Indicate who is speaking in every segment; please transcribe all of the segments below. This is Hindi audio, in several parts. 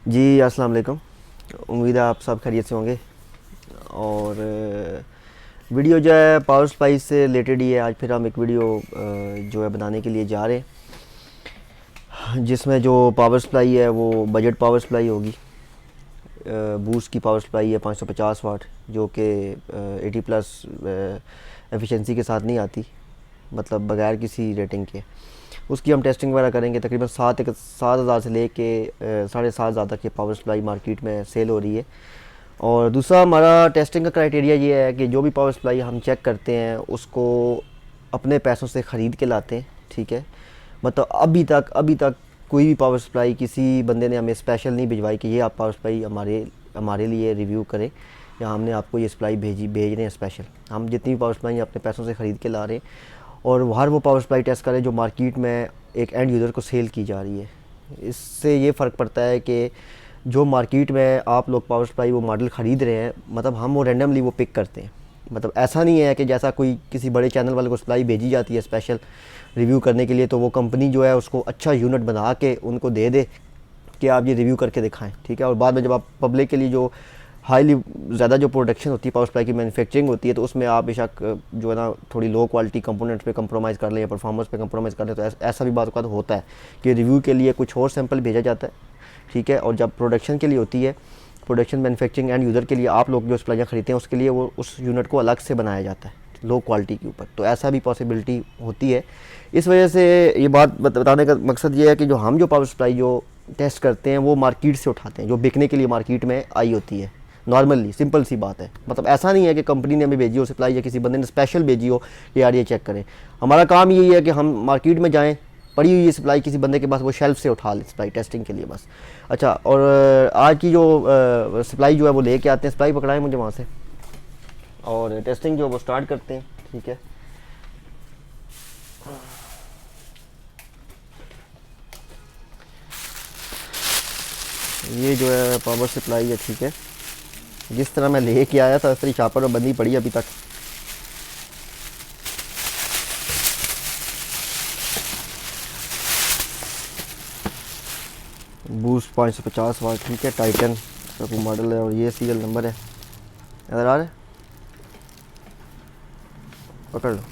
Speaker 1: जी अस्सलाम वालेकुम। उम्मीद है आप सब खैरियत से होंगे। और वीडियो जो है पावर सप्लाई से रिलेटेड ही है। आज फिर हम एक वीडियो जो है बनाने के लिए जा रहे हैं, जिसमें जो पावर सप्लाई है वो बजट पावर सप्लाई होगी। बूस्ट की पावर सप्लाई है 550 वाट, जो कि 80 प्लस एफिशिएंसी के साथ नहीं आती, मतलब बगैर किसी रेटिंग के। उसकी हम टेस्टिंग वगैरह करेंगे। तकरीबन 7,000 से लेके 7,500 तक की पावर सप्लाई मार्केट में सेल हो रही है। और दूसरा हमारा टेस्टिंग का क्राइटेरिया ये है कि जो भी पावर सप्लाई हम चेक करते हैं उसको अपने पैसों से ख़रीद के लाते हैं, ठीक है। मतलब अभी तक कोई भी पावर सप्लाई किसी बंदे ने हमें स्पेशल नहीं भिजवाई कि ये आप पावर सप्लाई हमारे हमारे लिए रिव्यू करें, या हमने आपको ये सप्लाई भेज रहे हैं स्पेशल। हम जितनी भी पावर सप्लाई अपने पैसों से ख़रीद के ला रहे हैं, और हर वो पावर सप्लाई टेस्ट करें जो मार्केट में एक एंड यूज़र को सेल की जा रही है। इससे ये फ़र्क पड़ता है कि जो मार्केट में आप लोग पावर सप्लाई वो मॉडल ख़रीद रहे हैं, मतलब हम वो रैंडमली वो पिक करते हैं। मतलब ऐसा नहीं है कि जैसा कोई किसी बड़े चैनल वाले को सप्लाई भेजी जाती है स्पेशल रिव्यू करने के लिए, तो वो कंपनी जो है उसको अच्छा यूनिट बना के उनको दे दे कि आप ये रिव्यू करके दिखाएं, ठीक है। और बाद में जब आप पब्लिक के लिए जो हाईली ज़्यादा जो प्रोडक्शन होती है पावर सप्लाई की मैन्युफैक्चरिंग होती है, तो उसमें आप बेशक जो है ना थोड़ी लो क्वालिटी कंपोनेंट्स पे कंप्रोमाइज़ कर लें या परफॉर्मेंस पे कंप्रोमाइज़ कर लें। तो ऐसा भी बात का होता है कि रिव्यू के लिए कुछ और सैंपल भेजा जाता है, ठीक है। और जब प्रोडक्शन के लिए होती है, प्रोडक्शन मैन्युफैक्चरिंग एंड यूज़र के लिए आप लोग जो सप्लाइयाँ खरीदते हैं उसके लिए वो उस यूनिट को अलग से बनाया जाता है लो क्वालिटी के ऊपर। तो ऐसा भी पॉसिबिलिटी होती है। इस वजह से ये बात बताने का मकसद ये है कि जो हम जो पावर सप्लाई जो टेस्ट करते हैं वो मार्केट से उठाते हैं, जो बिकने के लिए मार्केट में आई होती है। नॉर्मली सिंपल सी बात है। मतलब ऐसा नहीं है कि कंपनी ने हमें भेजी हो सप्लाई या किसी बंदे ने स्पेशल भेजी हो कि यार ये चेक करें। हमारा काम यही है कि हम मार्केट में जाएं, पड़ी हुई सप्लाई किसी बंदे के पास, वो शेल्फ से उठा ले सप्लाई टेस्टिंग के लिए बस। अच्छा, और आज की जो सप्लाई जो है वो लेके आते हैं, सप्लाई पकड़ाएं मुझे वहाँ से, और टेस्टिंग जो है वो स्टार्ट करते हैं, ठीक है। ये जो है पावर सप्लाई है, ठीक है। जिस तरह मैं लेके आया था उस तरह चापर में बंदी पड़ी अभी तक। बूस्ट 550 वाट, ठीक है, टाइटन का कोई मॉडल है, और ये सीरियल नंबर है। इधर आ रहे, पकड़ लो,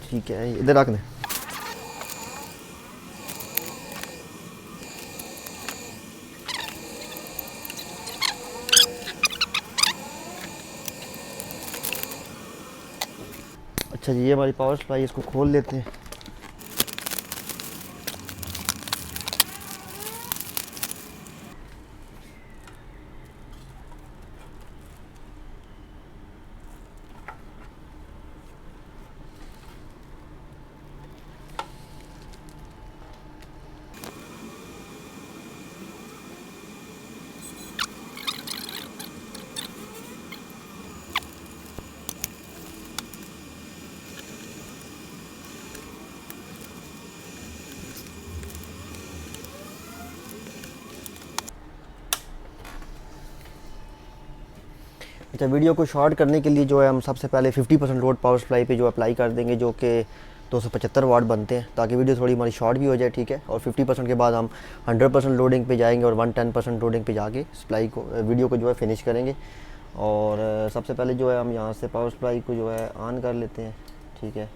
Speaker 1: ठीक है, इधर रख दें। अच्छा जी, ये हमारी पावर सप्लाई, इसको खोल लेते हैं। अच्छा, वीडियो को शॉर्ट करने के लिए जो है हम सबसे पहले 50% लोड पावर सप्लाई पे जो अप्लाई कर देंगे, जो कि 275 वाट बनते हैं, ताकि वीडियो थोड़ी हमारी शॉर्ट भी हो जाए, ठीक है। और 50% के बाद हम 100% लोडिंग पे जाएंगे और 110% लोडिंग पे जाके सप्लाई को वीडियो को जो है फिनिश करेंगे। और सबसे पहले जो है हम यहाँ से पावर सप्लाई को जो है ऑन कर लेते हैं, ठीक है।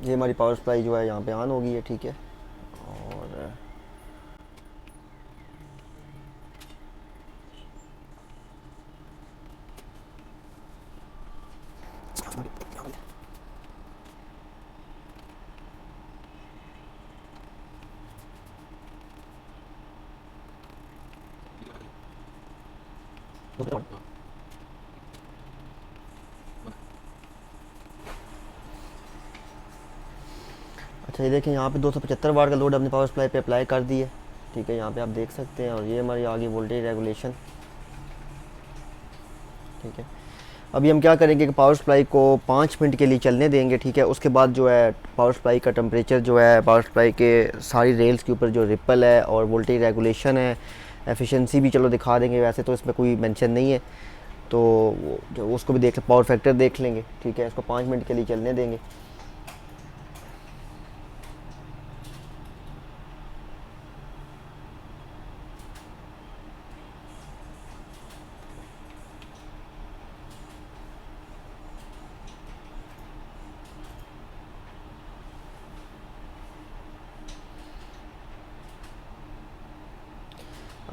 Speaker 1: ये हमारी पावर सप्लाई जो है यहाँ पे ऑन हो गई है, ठीक है। और अच्छा, ये देखें, यहाँ पे 275 वाट का लोड अपने पावर सप्लाई पे अप्लाई कर दिए, ठीक है। यहाँ पे आप देख सकते हैं। और ये हमारी आगे वोल्टेज रेगुलेशन, ठीक है। अभी हम क्या करेंगे कि पावर सप्लाई को 5 मिनट के लिए चलने देंगे, ठीक है। उसके बाद जो है पावर सप्लाई का टेम्परेचर जो है, पावर सप्लाई के सारी रेल्स के ऊपर जो रिपल है और वोल्टेज रेगुलेशन है, एफिशिएंसी भी चलो दिखा देंगे। वैसे तो इसमें कोई मेंशन नहीं है, तो जो उसको भी देख, पावर फैक्टर देख लेंगे, ठीक है। इसको 5 मिनट के लिए चलने देंगे।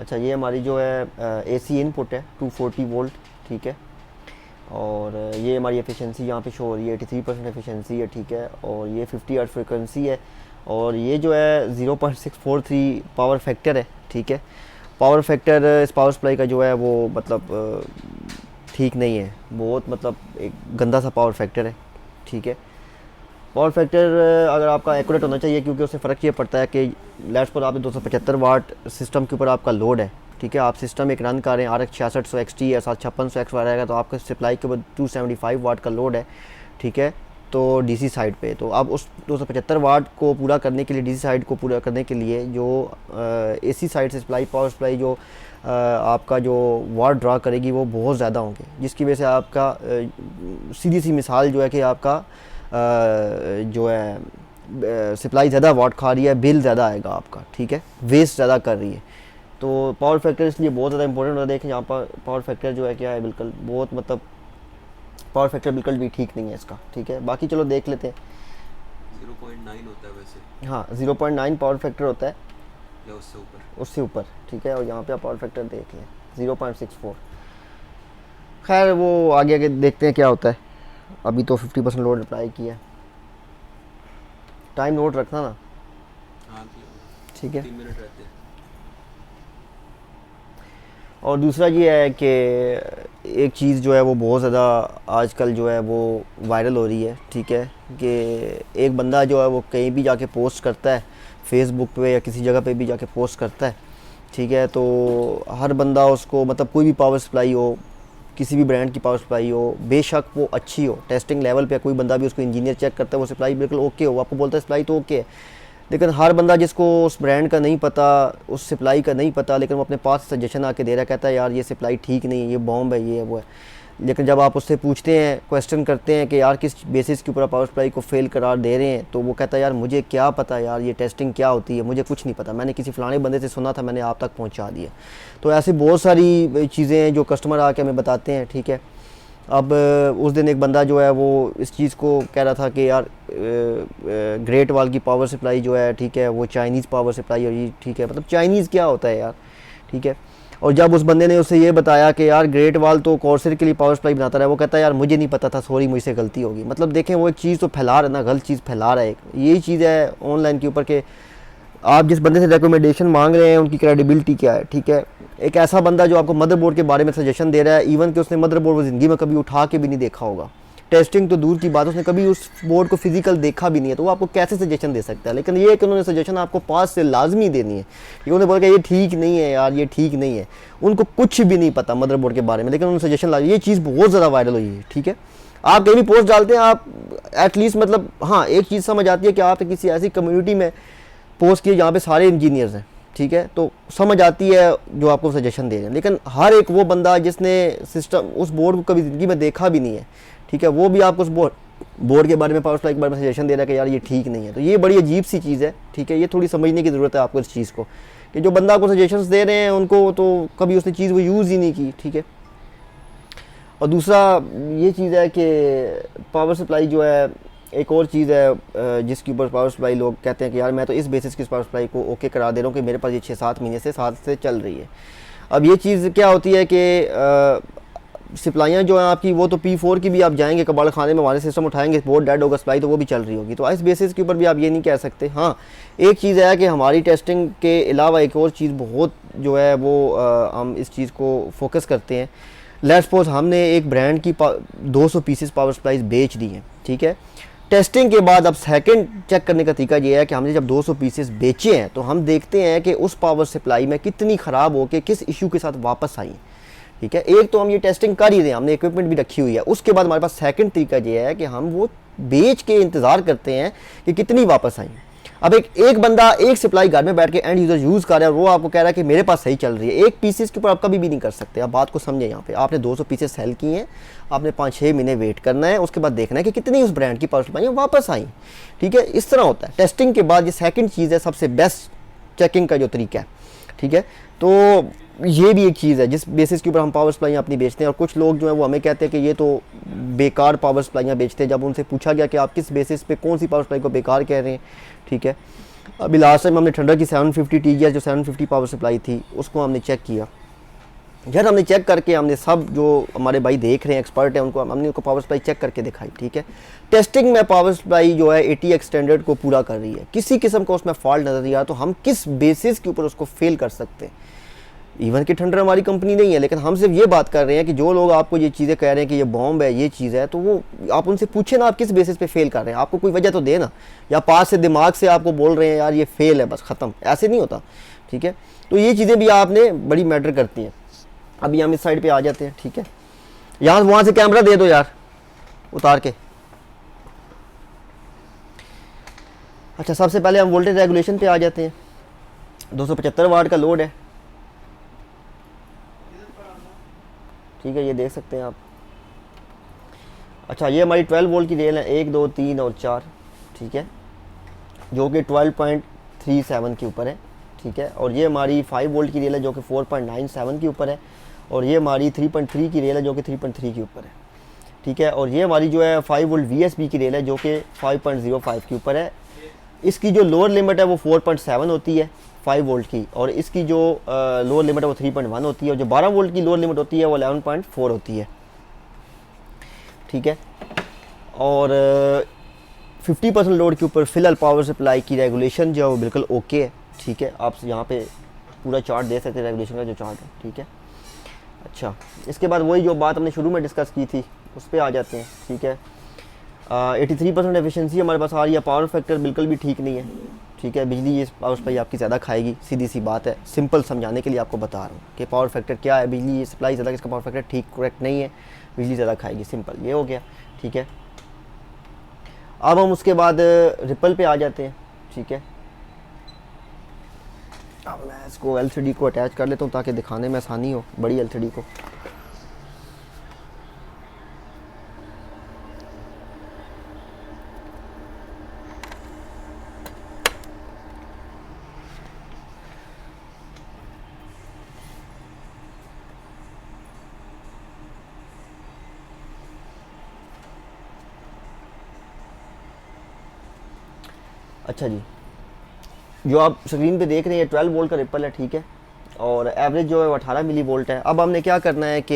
Speaker 1: अच्छा, ये हमारी जो है एसी इनपुट है 240 वोल्ट, ठीक है। और ये हमारी एफिशिएंसी यहाँ पे शो हो रही है 83% एफिशिएंसी है, ठीक है। और ये 50 हर्ट्ज फ्रिक्वेंसी है, और ये जो है 0.643 पावर फैक्टर है, ठीक है। पावर फैक्टर इस पावर सप्लाई का जो है वो मतलब ठीक नहीं है, बहुत मतलब एक गंदा सा पावर फैक्टर है, ठीक है। पावर फैक्टर अगर आपका एक्यूरेट होना चाहिए, क्योंकि उससे फ़र्क ये पड़ता है कि लेट्स पर आपने 275 वाट सिस्टम के ऊपर आपका लोड है, ठीक है। आप सिस्टम एक रन कर रहे हैं, RX 6600 XT है, 5600 XY रहेगा, तो आपका सप्लाई के ऊपर 275 वाट का लोड है, ठीक है। तो डीसी साइड पे तो अब उस 275 वाट को पूरा करने के लिए, डीसी साइड को पूरा करने के लिए जो एसी साइड से सप्लाई, पावर सप्लाई जो आपका जो वाट ड्रा करेगी वो बहुत ज़्यादा होंगे, जिसकी वजह से आपका सीधी सी मिसाल जो है कि आपका जो है सप्लाई ज़्यादा वाट खा रही है, बिल ज़्यादा आएगा आपका, ठीक है, वेस्ट ज़्यादा कर रही है। तो पावर फैक्टर इसलिए बहुत ज़्यादा इंपॉर्टेंट होता है। देखें यहाँ पर पावर फैक्टर जो है क्या है, बिल्कुल बहुत मतलब पावर फैक्टर बिल्कुल भी ठीक नहीं है इसका, ठीक है। बाकी चलो देख लेते हैं।
Speaker 2: 0.9 होता है वैसे।
Speaker 1: हाँ, 0.9 पावर फैक्टर होता है,
Speaker 2: या उससे ऊपर,
Speaker 1: उससे ऊपर, ठीक है। और यहाँ पे आप पावर फैक्टर देख लें 0.64। खैर वो आगे आगे देखते हैं क्या होता है। अभी तो 50% लोड अप्लाई किया है। टाइम नोट रखना ना,
Speaker 2: हाँ
Speaker 1: ठीक है।
Speaker 2: 3 मिनट रहते हैं।
Speaker 1: और दूसरा ये है कि एक चीज़ जो है वो बहुत ज़्यादा आजकल जो है वो वायरल हो रही है, ठीक है, कि एक बंदा जो है वो कहीं भी जाके पोस्ट करता है, फेसबुक पे या किसी जगह पे भी जाके पोस्ट करता है, ठीक है। तो हर बंदा उसको मतलब कोई भी पावर सप्लाई हो, किसी भी ब्रांड की पावर सप्लाई हो, बेशक वो अच्छी हो, टेस्टिंग लेवल पे कोई बंदा भी उसको इंजीनियर चेक करता है, वो सप्लाई बिल्कुल ओके हो, आपको बोलता है सप्लाई तो ओके है, लेकिन हर बंदा जिसको उस ब्रांड का नहीं पता, उस सप्लाई का नहीं पता, लेकिन वो अपने पास सजेशन आके दे रहा, कहता है यार ये सप्लाई ठीक नहीं है, ये बॉम्ब है, ये है वो है। लेकिन जब आप उससे पूछते हैं, क्वेश्चन करते हैं कि यार किस बेसिस के ऊपर आप पावर सप्लाई को फेल करार दे रहे हैं, तो वो कहता है यार मुझे क्या पता यार, ये टेस्टिंग क्या होती है, मुझे कुछ नहीं पता, मैंने किसी फलाने बंदे से सुना था, मैंने आप तक पहुँचा दिया। तो ऐसी बहुत सारी चीज़ें हैं जो कस्टमर आके हमें बताते हैं, ठीक है। अब उस दिन एक बंदा जो है वो इस चीज़ को कह रहा था कि यार ग्रेट वाल की पावर सप्लाई जो है, ठीक है, वो चाइनीज़ पावर सप्लाई है, ये ठीक है, मतलब चाइनीज़ क्या होता है यार, ठीक है। और जब उस बंदे ने उसे ये बताया कि यार ग्रेट वाल तो कॉर्सर के लिए पावर सप्लाई बनाता रहा, वो कहता है यार मुझे नहीं पता था, सॉरी मुझसे गलती होगी। मतलब देखें वो एक चीज़ तो फैला रहा है ना, गलत चीज़ फैला रहा है। यही चीज़ है ऑनलाइन के ऊपर कि आप जिस बंदे से रिकमेंडेशन मांग रहे हैं उनकी क्रेडिबिलिटी क्या है, ठीक है। एक ऐसा बंदा जो आपको मदरबोर्ड के बारे में सजेशन दे रहा है, इवन कि उसने मदरबोर्ड वो ज़िंदगी में कभी उठा के भी नहीं देखा होगा, टेस्टिंग तो दूर की बात, उसने कभी उस बोर्ड को फिजिकल देखा भी नहीं है, तो वो आपको कैसे सजेशन दे सकता है। लेकिन ये कि उन्होंने सजेशन आपको पास से लाजमी देनी है, ये उन्होंने बोला कि ये ठीक नहीं है यार, ये ठीक नहीं है, उनको कुछ भी नहीं पता मदरबोर्ड के बारे में, लेकिन उन्होंने सजेशन ला, ये चीज़ बहुत ज़्यादा वायरल हुई है, ठीक है। आप कहीं भी पोस्ट डालते हैं, आप एटलीस्ट मतलब हाँ एक चीज़ समझ आती है कि आप किसी ऐसी कम्युनिटी में पोस्ट किए जहाँ पे सारे इंजीनियर्स हैं, ठीक है, तो समझ आती है जो आपको सजेशन दे रहे हैं। लेकिन हर एक वो बंदा जिसने सिस्टम उस बोर्ड को कभी ज़िंदगी में देखा भी नहीं है, ठीक है, वो भी आपको उस बोर्ड के बारे में, पावर सप्लाई के बारे में सजेशन दे रहा है कि यार ये ठीक नहीं है। तो ये बड़ी अजीब सी चीज़ है, ठीक है, ये थोड़ी समझने की ज़रूरत है आपको इस चीज़ को, कि जो बंदा आपको सजेशंस दे रहे हैं उनको तो कभी उसने चीज़ वो यूज़ ही नहीं की, ठीक है। और दूसरा ये चीज़ है कि पावर सप्लाई जो है, एक और चीज़ है जिसके ऊपर पावर सप्लाई लोग कहते हैं कि यार मैं तो इस बेसिस की पावर सप्लाई को ओके करा दे रहा हूँ कि मेरे पास ये 6-7 महीने से 7 से चल रही है। अब ये चीज़ क्या होती है कि सप्लाइयाँ जो हैं आपकी, वो तो P4 की भी आप जाएंगे कबाड़ खाने में, हमारे सिस्टम उठाएंगे, बहुत डेड होगा सप्लाई, तो वो भी चल रही होगी। तो इस बेसिस के ऊपर भी आप ये नहीं कह सकते। हाँ एक चीज़ है कि हमारी टेस्टिंग के अलावा एक और चीज़ बहुत जो है वो हम इस चीज़ को फोकस करते हैं। लेट्स सपोज हमने एक ब्रांड की 200 पीसेस पावर सप्लाईज बेच दी हैं, ठीक है। टेस्टिंग के बाद अब सेकंड चेक करने का तरीका ये है कि हमने जब 200 पीसेस बेचे हैं तो हम देखते हैं कि उस पावर सप्लाई में कितनी ख़राब हो के किस इशू के साथ वापस आई, ठीक है। एक तो हम ये टेस्टिंग कर ही रहे हैं, हमने इक्विपमेंट भी रखी हुई है, उसके बाद हमारे पास सेकंड तरीका ये है कि हम वो बेच के इंतज़ार करते हैं कि कितनी वापस आई। अब एक बंदा एक सप्लाई घर में बैठ के एंड यूज़र यूज़ कर रहा है और वो आपको कह रहा है कि मेरे पास सही चल रही है, एक पीसेस के ऊपर आप कभी भी नहीं कर सकते। आप बात को समझें, यहाँ पे आपने 200 पीसेस सेल किए हैं, आपने 5-6 महीने वेट करना है, उसके बाद देखना है कि कितनी उस ब्रांड की पावर सप्लाइयाँ वापस आई, ठीक है। इस तरह होता है टेस्टिंग के बाद। ये सेकंड चीज़ है, सबसे बेस्ट चेकिंग का जो तरीका है, ठीक है। तो ये भी एक चीज़ है जिस बेसिस के ऊपर हम पावर सप्लाइयाँ अपनी बेचते हैं। और कुछ लोग जो है वो हमें कहते हैं कि ये तो बेकार पावर सप्लाइयाँ बेचते हैं। जब उनसे पूछा गया कि आप किस बेसिस पे कौन सी पावर सप्लाई को बेकार कह रहे हैं, ठीक है, अभी लास्ट टाइम हमने ठंडा की 750 TGS जो 750 पावर सप्लाई थी उसको हमने चेक किया। यार हमने चेक करके हमने सब जो हमारे भाई देख रहे हैं एक्सपर्ट हैं उनको हमने उनको पावर सप्लाई चेक करके दिखाई, ठीक है। टेस्टिंग में पावर सप्लाई जो है ATX स्टैंडर्ड को पूरा कर रही है, किसी किस्म का उसमें फॉल्ट नजर नहीं आ रहा, तो हम किस बेसिस के ऊपर उसको फेल कर सकते हैं। इवन कि ठंडर हमारी कंपनी नहीं है, लेकिन हम सिर्फ ये बात कर रहे हैं कि जो लोग आपको ये चीज़ें कह रहे हैं कि ये बॉम्ब है, ये चीज़ है, तो वो आप उनसे पूछे ना आप किस बेसिस पे फेल कर रहे हैं, आपको कोई वजह तो दे ना, या पास से दिमाग से आपको बोल रहे हैं यार ये फेल है बस ख़त्म, ऐसे नहीं होता, ठीक है। तो ये चीज़ें भी आपने बड़ी मैटर करती हैं। अभी हम इस साइड पे आ जाते हैं, ठीक है। यहाँ वहाँ से कैमरा दे दो यार उतार के। अच्छा, सबसे पहले हम वोल्टेज रेगुलेशन पे आ जाते हैं। 275 वाट का लोड है, ठीक है, ये देख सकते हैं आप। अच्छा, ये हमारी 12 वोल्ट की रेल है, 1 2 3 और 4, ठीक है, जो कि 12.37 के ऊपर है, ठीक है। और ये हमारी 5 वोल्ट की रेल है जो कि 4.97 के ऊपर है, और ये हमारी 3.3 की रेल है जो कि 3.3 के ऊपर है, ठीक है। और ये हमारी जो है 5 वोल्ट VSB की रेल है जो कि 5.05 के ऊपर है। इसकी जो लोअर लिमिट है वो 4.7 होती है 5 वोल्ट की, और इसकी जो लोअर लिमिट है वो 3.1 होती है, और जो 12 वोल्ट की लोअर लिमिट होती है वो 11.4 होती है, ठीक है। और 50% लोड के ऊपर फिलहाल पावर सप्लाई की रेगुलेशन जो है वो बिल्कुल ओके है, ठीक है। आप यहाँ पे पूरा चार्ट दे सकते हैं रेगुलेशन का जो चार्ट है, ठीक है। अच्छा, इसके बाद वही जो बात हमने शुरू में डिस्कस की थी उस पर आ जाते हैं, ठीक है। 83% एफिशिएंसी हमारे पास आ रही है, पावर फैक्टर बिल्कुल भी ठीक नहीं है, ठीक है। बिजली ये पावर सप्लाई आपकी ज़्यादा खाएगी, सीधी सी बात है, सिंपल समझाने के लिए आपको बता रहा हूँ कि पावर फैक्टर क्या है। बिजली ये सप्लाई ज़्यादा, इसका पावर फैक्टर ठीक करेक्ट नहीं है, बिजली ज़्यादा खाएगी, सिंपल ये हो गया, ठीक है। अब हम उसके बाद रिपल पे आ जाते हैं, ठीक है। अब मैं इसको LCD को अटैच कर लेता हूँ ताकि दिखाने में आसानी हो, बड़ी LCD को। अच्छा जी, जो आप स्क्रीन पे देख रहे हैं 12 वोल्ट का रिपल है, ठीक है, और एवरेज जो है वो 18 मिली वोल्ट है। अब हमने क्या करना है कि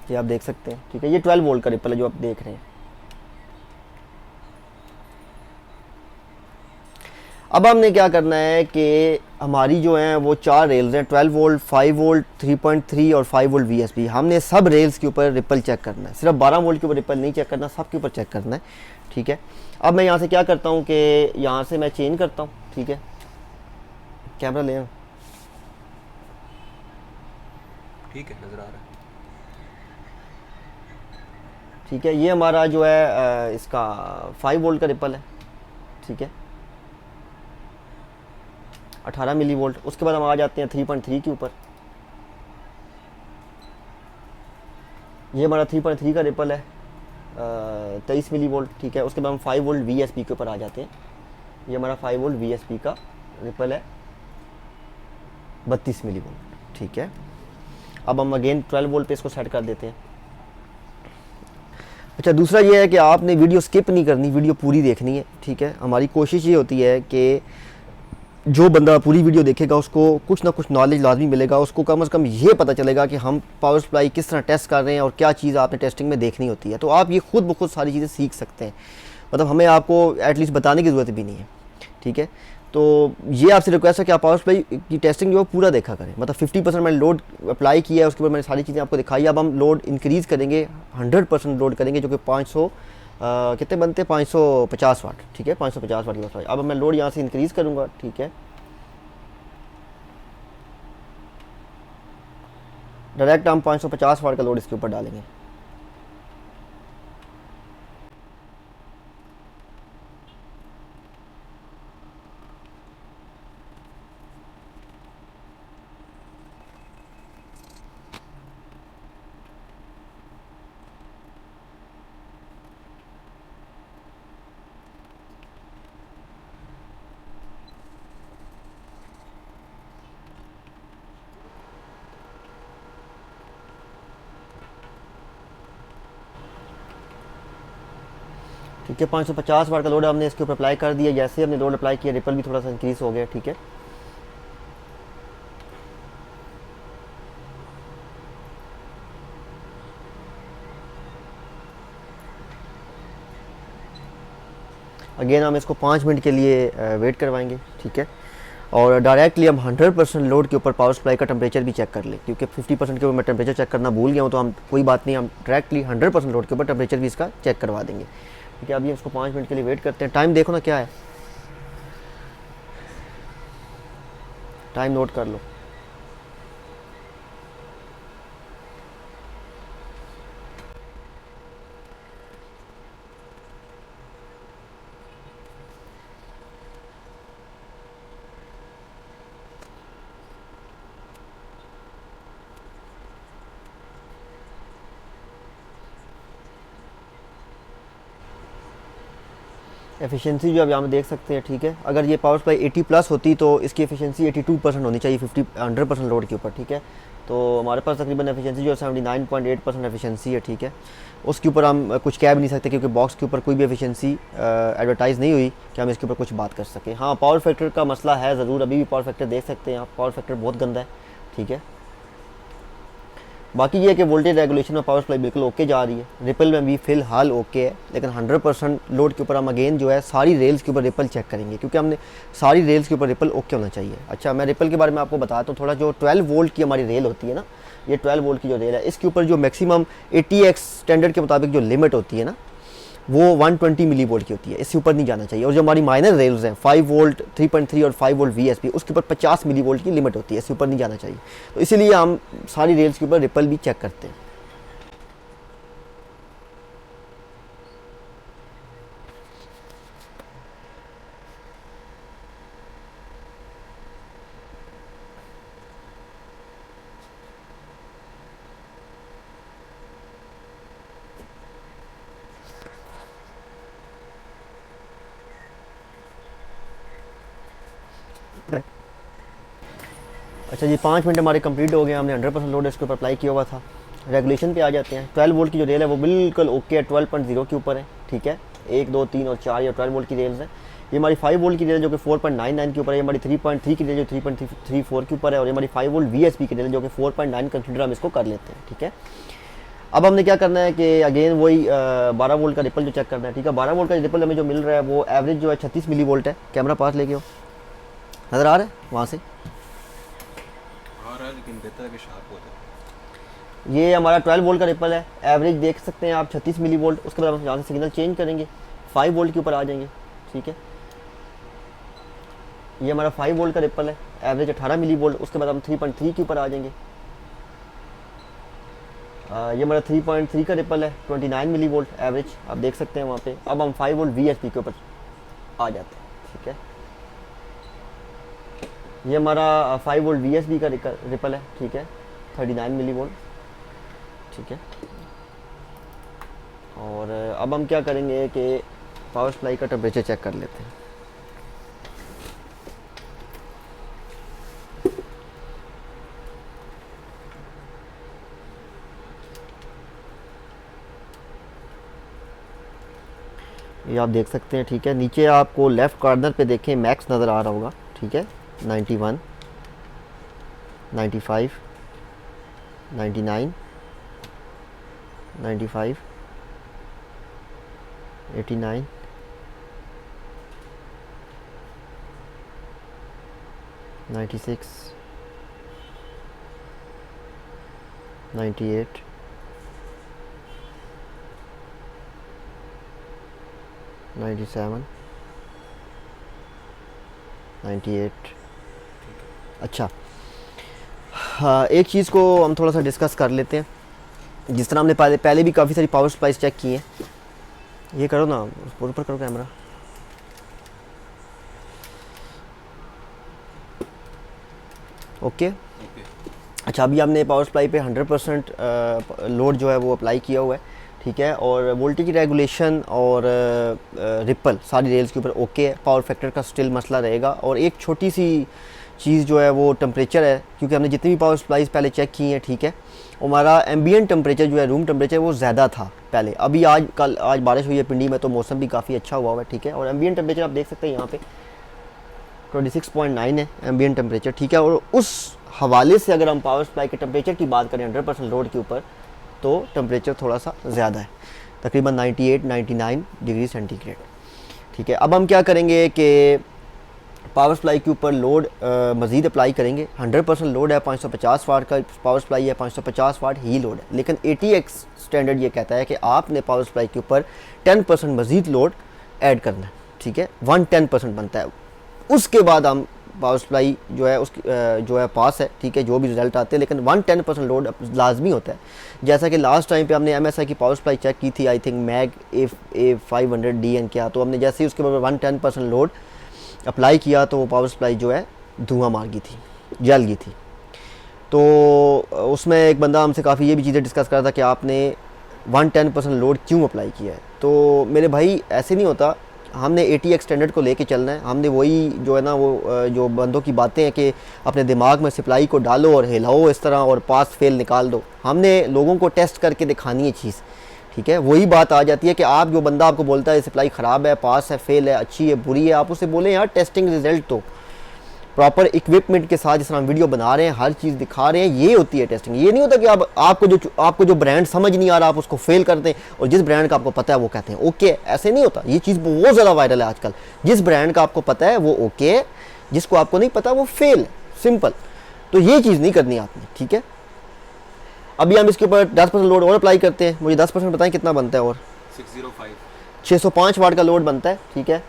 Speaker 1: ये आप देख सकते हैं, ठीक है, ये 12 वोल्ट का रिपल है जो आप देख रहे हैं। अब हमने क्या करना है कि हमारी जो है वो 4 रेल्स हैं, 12 वोल्ट, 5 वोल्ट, 3.3 और 5 वोल्ट VSB। हमने सब रेल्स के ऊपर रिपल चेक करना है, सिर्फ 12 वोल्ट के ऊपर रिपल नहीं चेक करना, सब के ऊपर चेक करना है, ठीक है। अब मैं यहाँ से क्या करता हूँ कि यहाँ से मैं चेंज करता हूँ, ठीक है, कैमरा ले आऊं।
Speaker 2: ठीक है, नज़र आ रहा है।
Speaker 1: ठीक है, ये हमारा जो है इसका 5 वोल्ट का रिपल है, ठीक है, 18 मिली वोल्ट। उसके बाद हम आ जाते हैं 3.3 के ऊपर, ये हमारा 3.3 का रिपल है, 23 मिली वोल्ट, ठीक है। उसके बाद हम 5 वोल्ट VSB के ऊपर आ जाते हैं, ये हमारा 5 वोल्ट VSB का रिपल है 32 मिली वोल्ट, ठीक है। अब हम अगेन 12 वोल्ट पे इसको सेट कर देते हैं। अच्छा, दूसरा ये है कि आपने वीडियो स्किप नहीं करनी, वीडियो पूरी देखनी है, ठीक है। हमारी कोशिश ये होती है कि जो बंदा पूरी वीडियो देखेगा उसको कुछ ना कुछ नॉलेज लाजमी मिलेगा, उसको कम से कम ये पता चलेगा कि हम पावर सप्लाई किस तरह टेस्ट कर रहे हैं और क्या चीज़ आपने टेस्टिंग में देखनी होती है। तो आप ये खुद ब खुद सारी चीज़ें सीख सकते हैं, मतलब हमें आपको एटलीस्ट बताने की ज़रूरत भी नहीं है, ठीक है। तो ये आपसे रिक्वेस्ट है कि आप पावर सप्लाई की टेस्टिंग जो है पूरा देखा करें, मतलब 50% मैंने लोड अप्लाई किया है, उसके बाद मैंने सारी चीज़ें आपको दिखाई। अब हम लोड इंक्रीज़ करेंगे, 100% लोड करेंगे, जो कि 500 कितने बनते हैं, 550 वाट, ठीक है, 550 वाट की सप्लाई। अब मैं लोड यहाँ से इंक्रीज़ करूँगा, ठीक है, डायरेक्ट हम 550 वाट का लोड इसके ऊपर डालेंगे। ठीक है। 550 वाट का लोड हमने इसके ऊपर अप्लाई कर दिया। जैसे ही हमने लोड अप्लाई किया रिपल भी थोड़ा सा इंक्रीज हो गया। ठीक है, अगेन हम इसको 5 मिनट के लिए वेट करवाएंगे। ठीक है, और डायरेक्टली हम 100% लोड के ऊपर पावर सप्लाई का टेम्परेचर भी चेक कर लें, क्योंकि 50% के ऊपर मैं टेम्परेचर चेक करना भूल गया हूँ, तो हम कोई बात नहीं, हम डायरेक्टली 100% लोड के ऊपर टेम्परेचर भी इसका चेक करवा देंगे। ठीक है, अभी इसको 5 मिनट के लिए वेट करते हैं। टाइम देखो ना क्या है, टाइम नोट कर लो। एफिशिएंसी जो अब यहाँ पे देख सकते हैं। ठीक है, अगर ये पावर सप्लाई 80 प्लस होती तो इसकी एफिशिएंसी 82% होनी चाहिए 100% लोड के ऊपर। ठीक है, तो हमारे पास तकरीबन एफिशिएंसी जो 79.8% एफिशिएंसी है। ठीक है, उसके ऊपर हम कुछ कह भी नहीं सकते, क्योंकि बॉक्स के ऊपर कोई भी एफिशिएंसी एडवर्टाइज़ नहीं हुई कि हम इसके ऊपर कुछ बात कर सकें। हाँ, पावर फैक्टर का मसला है ज़रूर, अभी भी पावर फैक्टर देख सकते हैं आप, पावर फैक्टर बहुत गंदा है। ठीक है, बाकी ये है कि वोल्टेज रेगुलेशन में पावर सप्लाई बिल्कुल ओके जा रही है, रिपल में भी फ़िलहाल ओके है, लेकिन 100% लोड के ऊपर हम अगेन जो है सारी रेल्स के ऊपर रिपल चेक करेंगे, क्योंकि हमने सारी रेल्स के ऊपर रिपल ओके होना चाहिए। अच्छा, मैं रिपल के बारे में आपको बताता हूँ थोड़ा। जो 12 वोल्ट की हमारी रेल होती है ना, ये 12 वोल्ट की जो रेल है, इसके ऊपर जो मैक्सिमम 80x स्टैंडर्ड के मुताबिक जो लिमिट होती है ना, वो 120 मिली वोल्ट की होती है, इससे ऊपर नहीं जाना चाहिए। और जो हमारी माइनर रेल्स हैं 5 वोल्ट, 3.3 और 5 वोल्ट VSP, उसके ऊपर 50 मिली वोल्ट की लिमिट होती है, इससे ऊपर नहीं जाना चाहिए। तो इसीलिए हम सारी रेल्स के ऊपर रिपल भी चेक करते हैं। अच्छा जी, 5 मिनट हमारे कंप्लीट हो गए, हमने 100% लोड इसके ऊपर अप्लाई किया हुआ था। रेगुलेशन पे आ जाते हैं। 12 वोल्ट की जो रेल है वो बिल्कुल ओके है, 12.0 के ऊपर है। ठीक है, 1, 2, 3 और 4 या 12 वोल्ट की रेल्स हैं। ये हमारी 5 वोल्ट की रेल जो कि 4.99 के ऊपर है, ये हमारी 3.3 की रेल जो 3.34 के ऊपर है, और ये हमारी 5 वोल्ट VSP की रेल जो कि 4.9 कंसिडर हम इसको कर लेते हैं। ठीक है, अब हमने क्या करना है कि अगेन वही 12 वोल्ट का रिपल जो चेक करना है। ठीक है, 12 वोल्ट का रिपल हमें जो मिल रहा है वो एवरेज जो है 36 मिली वोल्ट है। कैमरा पास लेके हो, नज़र आ रहा है वहाँ से?
Speaker 2: आ रहा है, लेकिन बेहतर है कि शार्प हो जाए।
Speaker 1: ये हमारा 12 वोल्ट का रिपल है, एवरेज देख सकते हैं आप 36 मिली वोल्ट। उसके बाद हम यहाँ से सिग्नल चेंज करेंगे, 5 वोल्ट के ऊपर आ जाएंगे। ठीक है, ये हमारा 5 वोल्ट का रिपल है, एवरेज 18 मिली वोल्ट। उसके बाद हम 3.3 के ऊपर आ जाएंगे। ये हमारा 3.3 का रिपल है, 29 मिली वोल्ट एवरेज, आप देख सकते हैं वहाँ पे। अब हम 5 वोल्ट VSP के ऊपर आ जाते हैं। ठीक है, ये हमारा 5 वोल्ट VSP का रिपल है। ठीक है, 39 मिली वोल्ट। ठीक है, और अब हम क्या करेंगे कि पावर सप्लाई का टेम्परेचर चेक कर लेते हैं। ये आप देख सकते हैं। ठीक है, नीचे आपको लेफ़्ट कॉर्नर पे देखें मैक्स नज़र आ रहा होगा। ठीक है, 91, 95, 99, 95, 89, 96, 98, 97, 98। अच्छा, हाँ, एक चीज़ को हम थोड़ा सा डिस्कस कर लेते हैं। जिस तरह हमने पहले भी काफ़ी सारी पावर सप्लाईज चेक की हैं। ये करो ना, ऊपर करो कैमरा। ओके, अच्छा, अभी हमने पावर सप्लाई पे 100% लोड जो है वो अप्लाई किया हुआ है। ठीक है, और वोल्टेज की रेगुलेशन और रिपल सारी रेल्स के ऊपर ओके है। पावर फैक्टर का स्टिल मसला रहेगा। और एक छोटी सी चीज़ जो है वो टेम्परेचर है, क्योंकि हमने जितनी भी पावर सप्लाईज पहले चेक की हैं, ठीक है, हमारा एम्बियंट टेम्परेचर जो है, रूम टेम्परेचर, वो ज़्यादा था पहले। अभी आज बारिश हुई है पिंडी में, तो मौसम भी काफ़ी अच्छा हुआ है, ठीक है। और एम्बियंट टेम्परेचर आप देख सकते हैं यहाँ पे 26.9 है एम्बियंट टेम्परेचर, ठीक है। और उस हवाले से अगर हम पावर सप्लाई के टेम्परेचर की बात करें 100% लोड के ऊपर, तो टेम्परेचर थोड़ा सा ज़्यादा है, तकरीबन 98-99 डिग्री सेंटीग्रेड, ठीक है। अब हम क्या करेंगे कि पावर सप्लाई के ऊपर लोड मज़ीद अप्लाई करेंगे। 100% लोड है, 550 वाट का पावर सप्लाई है, 550 वाट ही लोड है। लेकिन ATX स्टैंडर्ड ये कहता है कि आपने पावर सप्लाई के ऊपर 10% मज़ीद लोड ऐड करना है, ठीक है। 110% बनता है। उसके बाद हम पावर सप्लाई जो है उसकी जो है पास है, ठीक है, जो भी रिजल्ट आते हैं, लेकिन 110% लोड लाजमी होता है। जैसा कि लास्ट टाइम पे हमने MSI की पावर सप्लाई चेक की थी, आई थिंक मैग A500DN क्या, तो हमने जैसे ही उसके ऊपर 110% लोड अप्लाई किया तो वो पावर सप्लाई जो है धुआं मार गई थी, जल गई थी। तो उसमें एक बंदा हमसे काफ़ी ये भी चीज़ें डिस्कस कर रहा था कि आपने 110% लोड क्यों अप्लाई किया है। तो मेरे भाई ऐसे नहीं होता, हमने ATX स्टैंडर्ड को लेके चलना है। हमने वही जो है ना वो जो बंदों की बातें हैं कि अपने दिमाग में सप्लाई को डालो और हिलाओ इस तरह और पास फेल निकाल दो, हमने लोगों को टेस्ट करके दिखानी है चीज़, ठीक है। वही बात आ जाती है कि आप जो बंदा आपको बोलता है सप्लाई ख़राब है, पास है, फेल है, अच्छी है, बुरी है, आप उसे बोलें यार टेस्टिंग रिजल्ट तो प्रॉपर इक्विपमेंट के साथ, जिस तरह हम वीडियो बना रहे हैं, हर चीज़ दिखा रहे हैं, ये होती है टेस्टिंग। ये नहीं होता कि आपको जो ब्रांड समझ नहीं आ रहा आप उसको फेल करते हैं, और जिस ब्रांड का आपको पता है वो कहते हैं ओके। ऐसे नहीं होता, ये चीज़ बहुत ज़्यादा वायरल है आजकल। जिस ब्रांड का आपको पता है वो ओके है, जिसको आपको नहीं पता वो फेल है, सिंपल। तो ये चीज़ नहीं करनी आपने, ठीक है। अभी हम इसके ऊपर 10% लोड और अप्लाई करते हैं। मुझे 10% बताएं कितना बनता है। और 605 वाट का लोड बनता है, ठीक है।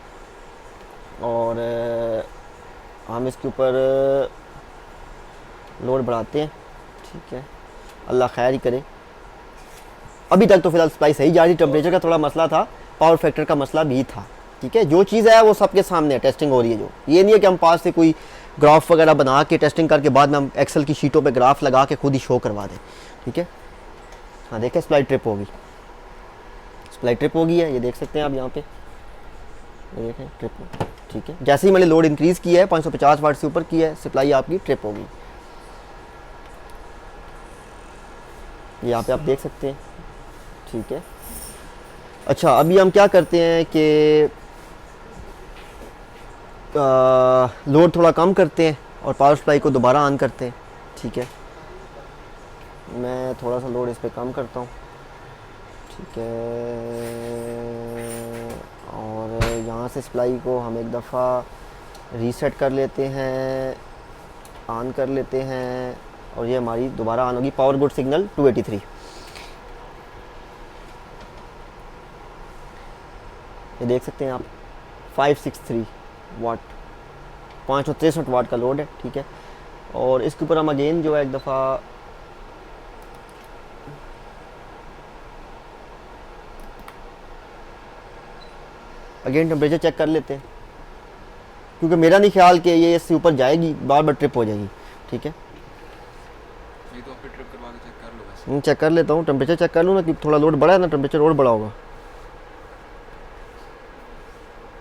Speaker 1: और हम इसके ऊपर लोड बढ़ाते हैं, ठीक है, अल्लाह खैर ही करे। अभी तक तो फिलहाल सप्लाई सही जा रही। टेम्परेचर का थोड़ा मसला था, पावर फैक्टर का मसला भी था, ठीक है। जो चीज़ है वो सबके सामने है, टेस्टिंग हो रही है। जो ये नहीं है कि हम पास से कोई ग्राफ वगैरह बना के टेस्टिंग करके बाद में हम एक्सेल की शीटों पे ग्राफ लगा के खुद ही शो करवा दें, ठीक है। हाँ देखें, सप्लाई ट्रिप होगी, सप्लाई ट्रिप होगी है, ये देख सकते हैं आप यहाँ पे, ये देखें ट्रिप होगी, ठीक है। जैसे ही मैंने लोड इंक्रीज़ किया है, 550 वाट से ऊपर किया है, सप्लाई आपकी ट्रिप होगी। यहाँ पे आप देख सकते हैं, ठीक है। अच्छा, अभी हम क्या करते हैं कि लोड थोड़ा कम करते हैं और पावर सप्लाई को दोबारा ऑन करते हैं, ठीक है। मैं थोड़ा सा लोड इस पर कम करता हूँ, ठीक है। और यहाँ से सप्लाई को हम एक दफ़ा रीसेट कर लेते हैं, ऑन कर लेते हैं, और ये हमारी दोबारा ऑन होगी। पावर गुड सिग्नल 283, ये देख सकते हैं आप, 563 वाट, 563 वाट का लोड है, ठीक है। और इसके ऊपर हम अगेन जो है एक दफ़ा अगेन टेम्परेचर चेक कर लेते हैं, क्योंकि मेरा नहीं ख्याल कि ये इससे ऊपर जाएगी, बार बार ट्रिप हो जाएगी, ठीक है।
Speaker 2: नहीं तो फिर ट्रिप करवा के चेक कर लो वैसे।
Speaker 1: चेक कर लेता हूँ, टेम्परेचर चेक कर लूँ ना, कि थोड़ा लोड बढ़ा है ना, टेम्परेचर और बढ़ा होगा।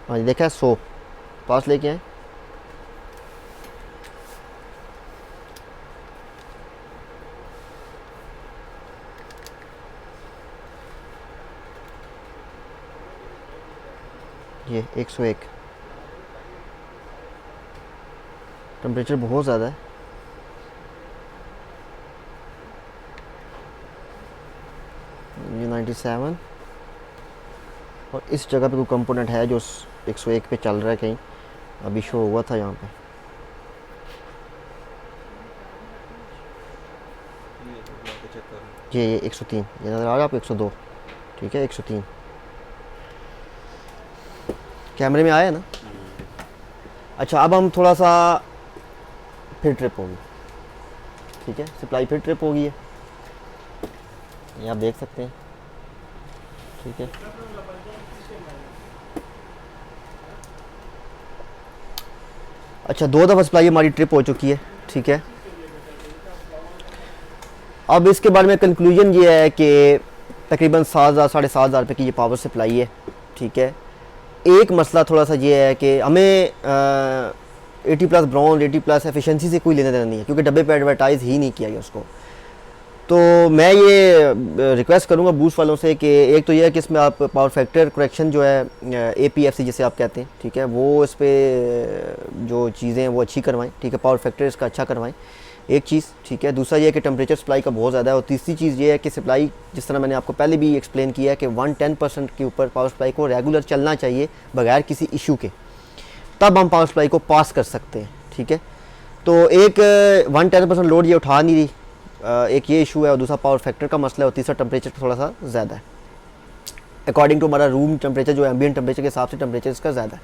Speaker 1: हाँ जी, देखा है 100 पास लेके आए, ये 101। टेम्परेचर बहुत ज़्यादा है। ये 97, और इस जगह पे कोई कंपोनेंट है जो 101 पे चल रहा है, कहीं अभी शो हुआ था यहाँ पे।
Speaker 2: ये तो बुला के चेक कर लो।
Speaker 1: ये 103, ये नज़र आ रहा है आपको, 102, ठीक है, 103 कैमरे में आया है ना। अच्छा, अब हम थोड़ा सा फिर ट्रिप होगी, ठीक है, सप्लाई फिर ट्रिप होगी है, ये आप देख सकते हैं, ठीक है। अच्छा, 2 दफ़ा सप्लाई हमारी ट्रिप हो चुकी है, ठीक है। अब इसके बारे में कंक्लूजन ये है कि तकरीबन 7,000 7,500 रुपये की ये पावर सप्लाई है, ठीक है। एक मसला थोड़ा सा ये है कि हमें 80+ ब्रॉन्ज 80+ एफिशिएंसी से कोई लेना देना नहीं है, क्योंकि डब्बे पे एडवर्टाइज ही नहीं किया गया उसको। तो मैं ये रिक्वेस्ट करूंगा बूस्ट वालों से कि एक तो ये है कि इसमें आप पावर फैक्टर करेक्शन जो है APFC जिसे आप कहते हैं, ठीक है, वो इस पर जो चीज़ें हैं वो अच्छी करवाएं, ठीक है, पावर फैक्टर इसका अच्छा करवाएं, एक चीज़, ठीक है। दूसरा ये है कि टेम्परेचर सप्लाई का बहुत ज़्यादा है। और तीसरी चीज़ ये है कि सप्लाई, जिस तरह मैंने आपको पहले भी एक्सप्लेन किया है कि 110% के ऊपर पावर सप्लाई को रेगुलर चलना चाहिए बगैर किसी इशू के, तब हम पावर सप्लाई को पास कर सकते हैं, ठीक है। तो एक 110% लोड ये उठा नहीं रही, एक ये इशू है, और दूसरा पावर फैक्टर का मसला है, और तीसरा टेम्परेचर थोड़ा सा ज़्यादा है अकॉर्डिंग टू हमारा रूम टेम्परेचर, जो एम्बिएंट टेम्परेचर के हिसाब से टेम्परेचर इसका ज़्यादा है,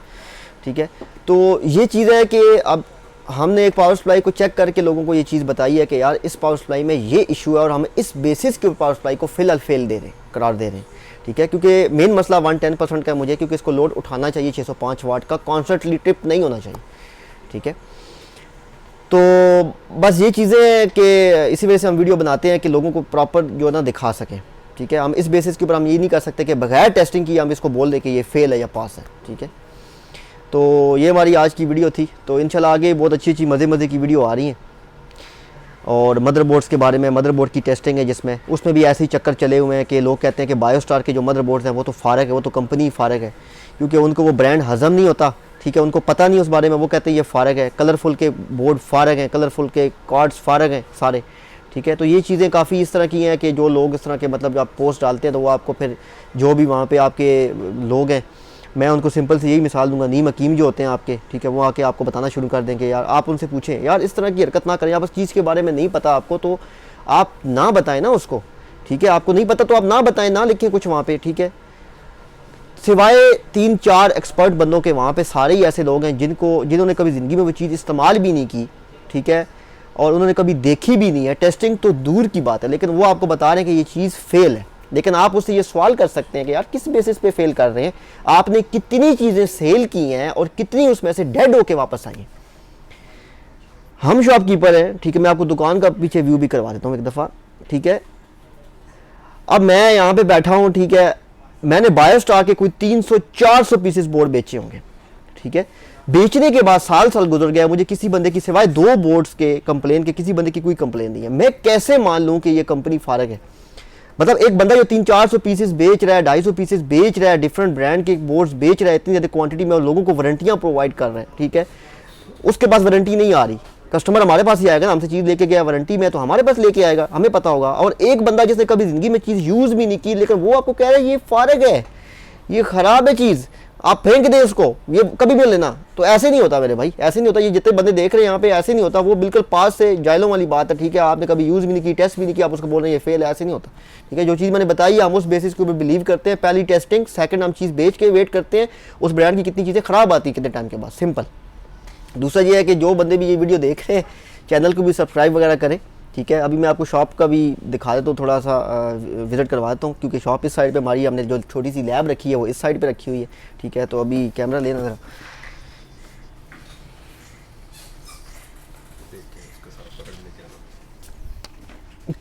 Speaker 1: ठीक है। तो ये चीज़ है कि अब हमने एक पावर सप्लाई को चेक करके लोगों को ये चीज़ बताई है कि यार इस पावर सप्लाई में ये इशू है, और हम इस बेसिस के ऊपर पावर सप्लाई को फ़िलहाल फेल दे रहे हैं, करार दे रहे हैं, ठीक है। क्योंकि मेन मसला 110% का है मुझे, क्योंकि इसको लोड उठाना चाहिए 605 वाट का, कॉन्स्टेंटली ट्रिप नहीं होना चाहिए, ठीक है। तो बस ये चीज़ें हैं कि इसी वजह से हम वीडियो बनाते हैं कि लोगों को प्रॉपर जो ना दिखा सकें, ठीक है। हम इस बेसिस के ऊपर हम ये नहीं कर सकते कि बगैर टेस्टिंग किए हम इसको बोल दें कि ये फेल है या पास है, ठीक है। तो ये हमारी आज की वीडियो थी। तो इंशाल्लाह आगे बहुत अच्छी अच्छी मज़े की वीडियो आ रही हैं, और मदरबोर्ड्स के बारे में, मदरबोर्ड की टेस्टिंग है जिसमें, उसमें भी ऐसे ही चक्कर चले हुए हैं कि लोग कहते हैं कि बायोस्टार के जो मदरबोर्ड्स हैं वो तो फ़ारग है, वो तो कंपनी फ़ारग है, क्योंकि उनको वो ब्रांड हज़म नहीं होता, ठीक है, उनको पता नहीं उस बारे में, वो कहते हैं ये फ़ारग है, कलरफुल के बोर्ड फ़ारग हैं, कलरफुल के कार्ड्स फ़ारग हैं सारे, ठीक है। तो ये चीज़ें काफ़ी इस तरह की हैं कि जो लोग इस तरह के मतलब आप पोस्ट डालते हैं तो वो आपको फिर जो भी वहाँ पे आपके लोग हैं, मैं उनको सिंपल से यही मिसाल दूंगा, नीम हकीम जो होते हैं आपके, ठीक है, वो आके आपको बताना शुरू कर देंगे, यार आप उनसे पूछें यार इस तरह की हरकत ना करें, आप उस चीज़ के बारे में नहीं पता आपको तो आप ना बताएं ना उसको, ठीक है, आपको नहीं पता तो आप ना बताएं, ना लिखें कुछ वहाँ पे, ठीक है। सिवाय 3-4 एक्सपर्ट बंदों के वहाँ पे सारे ही ऐसे लोग हैं जिन्होंने कभी ज़िंदगी में वो चीज़ इस्तेमाल भी नहीं की, ठीक है, और उन्होंने कभी देखी भी नहीं है, टेस्टिंग तो दूर की बात है, लेकिन वो आपको बता रहे हैं कि ये चीज़ फेल है। लेकिन आप उससे ये सवाल कर सकते हैं कि यार किस बेसिस पे फेल कर रहे हैं, आपने कितनी चीज़ें सेल की हैं और कितनी उसमें से डेड होके वापस आई हैं। हम शॉपकीपर हैं, ठीक है, मैं आपको दुकान का पीछे व्यू भी करवा देता हूँ एक दफ़ा, ठीक है। अब मैं यहाँ पे बैठा हूँ, ठीक है, मैंने बायोस्टार के कोई 300-400 पीसेस बोर्ड बेचे होंगे, ठीक है। बेचने के बाद साल गुजर गया, मुझे किसी बंदे की सिवाय 2 बोर्ड्स के कंप्लेन के किसी बंदे की कोई कंप्लेन नहीं है। मैं कैसे मान लूँ कि ये कंपनी फ़ारग है? मतलब एक बंदा जो 300-400 पीसेस बेच रहा है, 250 पीसेस बेच रहा है, डिफरेंट ब्रांड के बोर्ड्स बेच रहा है इतनी ज़्यादा क्वांटिटी में, और लोगों को वारंटियाँ प्रोवाइड कर रहे हैं, ठीक है, उसके पास वारंटी नहीं आ रही, कस्टमर हमारे पास ही आएगा ना, हमसे चीज़ लेके गया वारंटी में तो हमारे पास लेके आएगा, हमें पता होगा। और एक बंदा जिसने कभी ज़िंदगी में चीज़ यूज़ भी नहीं की, लेकिन वो आपको कह रहा है ये फ़ारग है, ये ख़राब है चीज़, आप फेंक दें उसको, ये कभी भी लेना। तो ऐसे नहीं होता मेरे भाई, ऐसे नहीं होता। ये जितने बंदे देख रहे हैं यहाँ पे, ऐसे नहीं होता, वो बिल्कुल पास से जायलों वाली बात है, ठीक है, आपने कभी यूज़ भी नहीं की, टेस्ट भी नहीं किया, आप उसको बोल रहे हैं ये फेल है, ऐसे नहीं होता, ठीक है। जो चीज़ मैंने बताई हम उस बेसिस के ऊपर बिलीव करते हैं, पहली टेस्टिंग, सेकंड हम चीज़ बेच के वेट करते हैं उस ब्रांड की कितनी चीज़ें ख़राब आती है कितने टाइम के बाद, सिंपल। दूसरा ये है कि जो बंदे भी ये वीडियो देख रहे हैं चैनल को भी सब्सक्राइब वगैरह करें, ठीक है। अभी मैं आपको शॉप का भी दिखा देता हूँ, थोड़ा सा विज़िट करवा देता हूँ, क्योंकि शॉप इस साइड पे हमारी, हमने जो छोटी सी लैब रखी है वो इस साइड पे रखी हुई है, ठीक है। तो अभी कैमरा लेना ज़रा,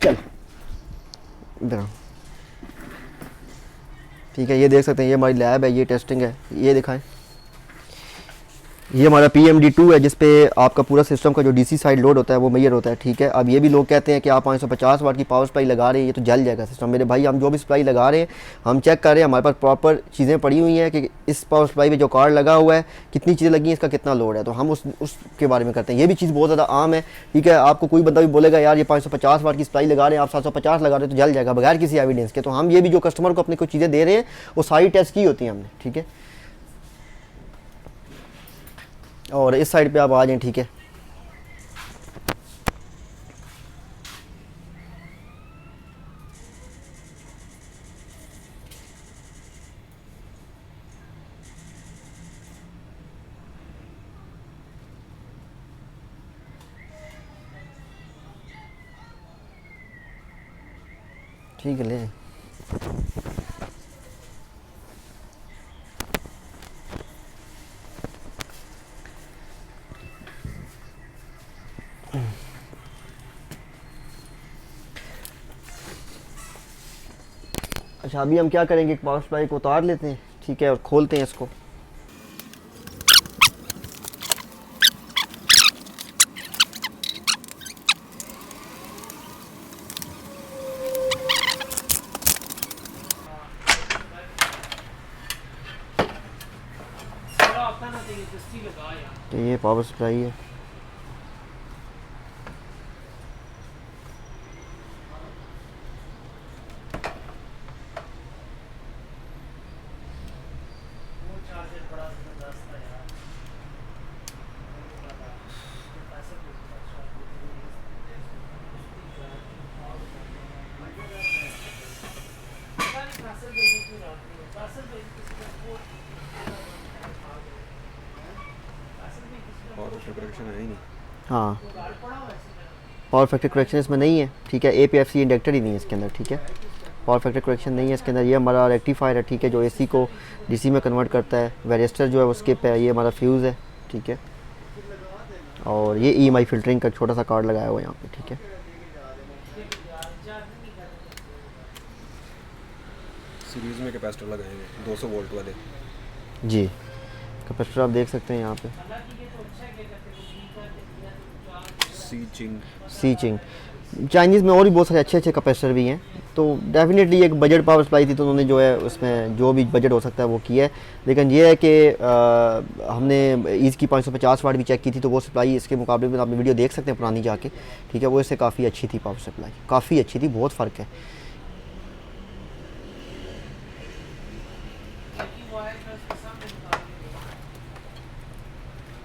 Speaker 1: चल इधर, ठीक है। ये देख सकते हैं, ये हमारी लैब है, ये टेस्टिंग है, ये दिखाएं, ये हमारा PMD2 है जिसपे आपका पूरा सिस्टम का जो DC साइड लोड होता है वो मेजर होता है, ठीक है। अब ये भी लोग कहते हैं कि आप 550 वाट की पावर सप्लाई लगा रहे हैं, ये तो जल जाएगा सिस्टम। मेरे भाई, हम जो भी सप्लाई लगा रहे हैं हम चेक कर रहे हैं, हमारे पास प्रॉपर चीज़ें पड़ी हुई हैं कि इस पावर सप्लाई पे जो कार्ड लगा हुआ है, कितनी चीज़ें लगी हैं, इसका कितना लोड है, तो हम उसके बारे में करते हैं। ये भी चीज़ बहुत ज़्यादा आम है, ठीक है। आपको कोई बंदा भी बोलेगा यार ये 550 वाट की सप्लाई लगा रहे हैं, आप 750 लगा रहे हो, तो जल जाएगा बगैर किसी एविडेंस के। तो हम ये भी जो कस्टमर को अपनी कोई चीज़ें दे रहे हैं वो सारी टेस्ट की होती हैं हमने, ठीक है। और इस साइड पे आप आ जाएं, ठीक है। ठीक है, ले अच्छा। अभी हम क्या करेंगे, एक पावर सप्लाई को उतार लेते हैं, ठीक है, और खोलते हैं इसको। तो ये पावर सप्लाई है।
Speaker 2: और करेक्शन है ही नहीं।
Speaker 1: हाँ, पावर फैक्टर करेक्शन इसमें नहीं है, ठीक है। APFC इंडक्टर ही नहीं है इसके अंदर, ठीक है। पावर फैक्टर करेक्शन नहीं है इसके अंदर। ये हमारा रेक्टिफायर है, ठीक है, जो AC को DC में कन्वर्ट करता है। वेरिएस्टर जो है वो स्किप है। ये हमारा फ्यूज़ है, ठीक है। और ये EMI फ़िल्टरिंग का छोटा सा कार्ड लगाया हुआ है यहाँ पे, ठीक है।
Speaker 2: सीरीज में कैपेसिटर लगाएंगे 200 वोल्ट वाले।
Speaker 1: जी, कैपेसिटर आप देख सकते हैं यहाँ पे। सीचिंग चाइनीज़ में और भी बहुत सारे अच्छे अच्छे कैपेसिटर भी हैं। तो डेफिनेटली एक बजट पावर सप्लाई थी, तो उन्होंने जो है उसमें जो भी बजट हो सकता है वो किया है। लेकिन ये है कि हमने ईज़ की 550 वाट भी चेक की थी, तो वो सप्लाई इसके मुकाबले में आप वीडियो देख सकते हैं पुरानी जाके, ठीक है। वो इससे काफ़ी अच्छी थी पावर सप्लाई, काफ़ी अच्छी थी, बहुत फ़र्क है।